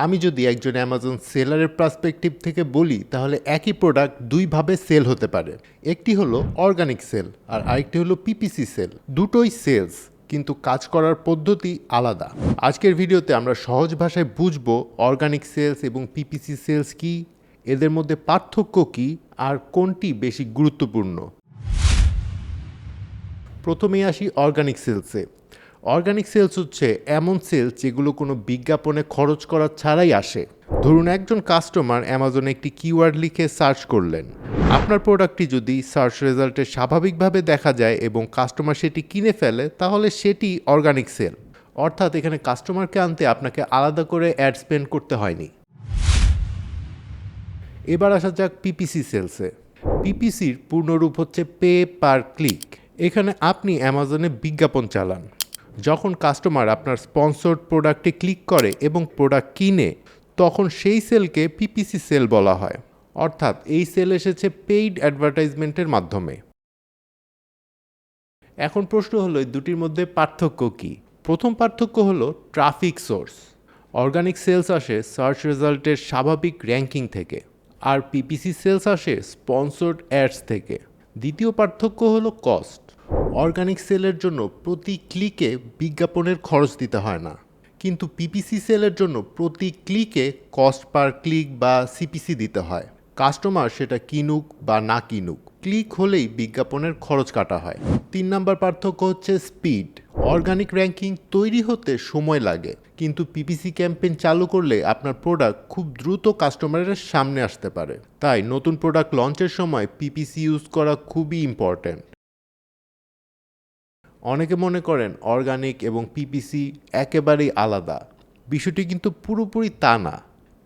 আমি যদি একজন অ্যামাজন সেলারের পার্সপেক্টিভ থেকে বলি তাহলে একই প্রোডাক্ট দুইভাবে সেল হতে পারে। একটি হলো অর্গানিক সেল আর আরেকটি হলো পিপিসি সেল। দুটোই সেলস, কিন্তু কাজ করার পদ্ধতি আলাদা। আজকের ভিডিওতে আমরা সহজ ভাষায় বুঝবো অর্গানিক সেলস এবং পিপিসি সেলস কি, এদের মধ্যে পার্থক্য কি আর কোনটি বেশি গুরুত্বপূর্ণ। প্রথমেই আসি অর্গানিক সেলসে। অর্গানিক সেলস হচ্ছে এমন সেলস যেগুলো কোনো বিজ্ঞাপনে খরচ করা ছাড়াই আসে। ধরুন একজন কাস্টমার অ্যামাজনে একটি কিওয়ার্ড লিখে সার্চ করলেন। আপনার প্রোডাক্টটি যদি সার্চ রেজাল্টে স্বাভাবিকভাবে দেখা যায় এবং কাস্টমার সেটি কিনে ফেলে, তাহলে সেটি অর্গানিক সেল। অর্থাৎ এখানে কাস্টমারকে আনতে আপনাকে আলাদা করে অ্যাড স্পেন্ড করতে হয়নি। এবার আসা যাক পিপিসি সেলসে। পিপিসির পূর্ণরূপ হচ্ছে পে পার ক্লিক। এখানে আপনি অ্যামাজনে বিজ্ঞাপন চালান। যখন কাস্টমার আপনার স্পন্সর্ড প্রোডাক্টে ক্লিক করে এবং প্রোডাক্ট কিনে, তখন সেই সেলকে পিপিসি সেল বলা হয়। অর্থাৎ এই সেল এসেছে পেইড অ্যাডভার্টাইজমেন্টের মাধ্যমে। এখন প্রশ্ন হলো এই দুটির মধ্যে পার্থক্য কী? প্রথম পার্থক্য হলো ট্রাফিক সোর্স। অর্গানিক সেলস আসে সার্চ রেজাল্টের স্বাভাবিক র্যাঙ্কিং থেকে, আর পিপিসি সেলস আসে স্পন্সর্ড অ্যাডস থেকে। দ্বিতীয় পার্থক্য হলো কস্ট। অর্গানিক সেলের জন্য প্রতি ক্লিকে বিজ্ঞাপনের খরচ দিতে হয় না, কিন্তু পিপিসি সেলের জন্য প্রতি ক্লিকে কস্ট পার ক্লিক বা সিপিসি দিতে হয়। কাস্টমার সেটা কিনুক বা না কিনুক, ক্লিক হলেই বিজ্ঞাপনের খরচ কাটা হয়। 3 নম্বর পার্থক্য হচ্ছে স্পিড। অর্গানিক র্যাঙ্কিং তৈরি হতে সময় লাগে, কিন্তু পিপিসি ক্যাম্পেইন চালু করলে আপনার প্রোডাক্ট খুব দ্রুত কাস্টমারের সামনে আসতে পারে। তাই নতুন প্রোডাক্ট লঞ্চের সময় পিপিসি ইউজ করা খুবই ইম্পর্ট্যান্ট। অনেকে মনে করেন অর্গানিক এবং পিপিসি একেবারেই আলাদা। বিষয়টি কিন্তু পুরোপুরি তা না।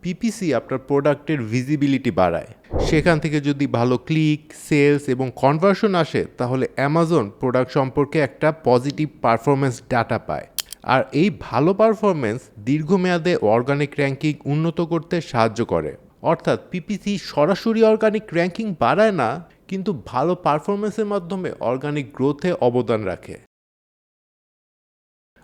পিপিসি আপনার প্রোডাক্টের ভিজিবিলিটি বাড়ায়। সেখান থেকে যদি ভালো ক্লিক, সেলস এবং কনভার্সন আসে, তাহলে অ্যামাজন প্রোডাক্ট সম্পর্কে একটা পজিটিভ পারফরমেন্স ডাটা পায়। আর এই ভালো পারফরমেন্স দীর্ঘমেয়াদে অর্গানিক র্যাঙ্কিং উন্নত করতে সাহায্য করে। অর্থাৎ পিপিসি সরাসরি অর্গানিক র্যাঙ্কিং বাড়ায় না, কিন্তু ভালো পারফরমেন্সের মাধ্যমে অর্গানিক গ্রোথে অবদান রাখে।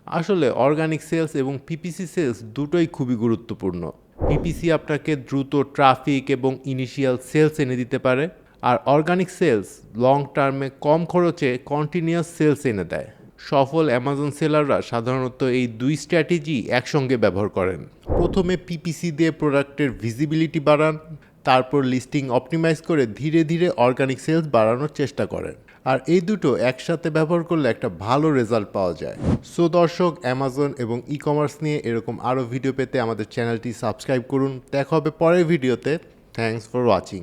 আসলে অর্গানিক সেলস এবং পিপিসি সেলস দুটোই খুবই গুরুত্বপূর্ণ। পিপিসি আপনাকে দ্রুত ট্রাফিক এবং ইনিশিয়াল সেলস এনে দিতে পারে, আর অর্গানিক সেলস লং টার্মে কম খরচে কন্টিনিউয়াস সেলস এনে দেয়। সফল অ্যামাজন সেলাররা সাধারণত এই দুই স্ট্র্যাটেজি একসঙ্গে ব্যবহার করেন। প্রথমে পিপিসি দিয়ে প্রোডাক্টের ভিজিবিলিটি বাড়ান, তারপর লিস্টিং অপটিমাইজ করে ধীরে ধীরে অর্গানিক সেলস বাড়ানোর চেষ্টা করেন। আর এই দুটো একসাথে ব্যবহার করলে একটা ভালো রেজাল্ট পাওয়া যায়। সো দর্শক, অ্যামাজন এবং ই কমার্স নিয়ে এরকম আরও ভিডিও পেতে আমাদের চ্যানেলটি সাবস্ক্রাইব করুন। দেখা হবে পরের ভিডিওতে। Thanks for watching.